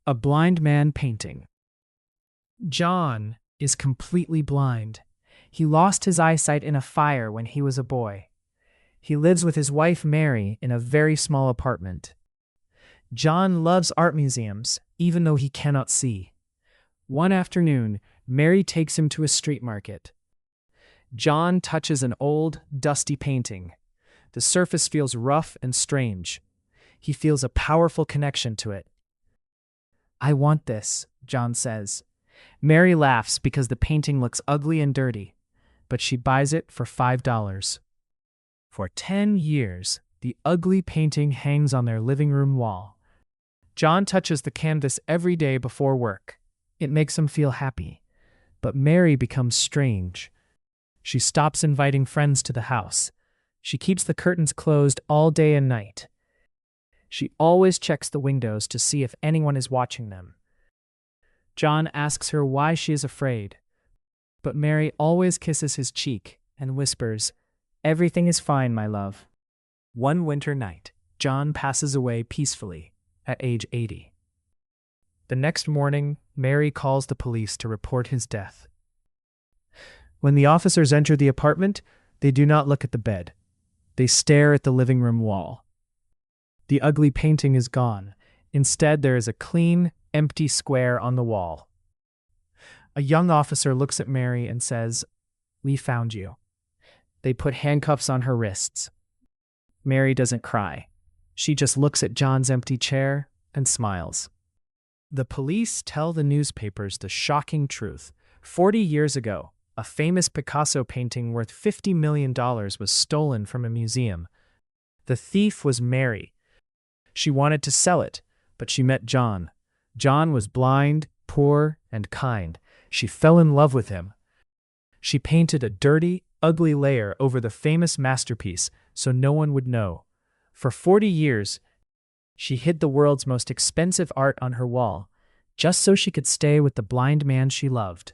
A blind man painting. John is completely blind. He lost his eyesight in a fire when he was a boy. He lives with his wife Mary in a very small apartment. John loves art museums, even though he cannot see. One afternoon, Mary takes him to a street market. John touches an old, dusty painting. The surface feels rough and strange. He feels a powerful connection to it. "I want this," John says. Mary laughs because the painting looks ugly and dirty, but she buys it for $5. For 10 years, the ugly painting hangs on their living room wall. John touches the canvas every day before work. It makes him feel happy. But Mary becomes strange. She stops inviting friends to the house. She keeps the curtains closed all day and night. She always checks the windows to see if anyone is watching them. John asks her why she is afraid, but Mary always kisses his cheek and whispers, "Everything is fine, my love." One winter night, John passes away peacefully at age 80. The next morning, Mary calls the police to report his death. When the officers enter the apartment, they do not look at the bed. They stare at the living room wall. The ugly painting is gone. Instead, there is a clean, empty square on the wall. A young officer looks at Mary and says, "We found you." They put handcuffs on her wrists. Mary doesn't cry. She just looks at John's empty chair and smiles. The police tell the newspapers the shocking truth. 40 years ago, a famous Picasso painting worth $50 million was stolen from a museum. The thief was Mary. She wanted to sell it, but she met John. John was blind, poor, and kind. She fell in love with him. She painted a dirty, ugly layer over the famous masterpiece so no one would know. For 40 years, she hid the world's most expensive art on her wall, just so she could stay with the blind man she loved.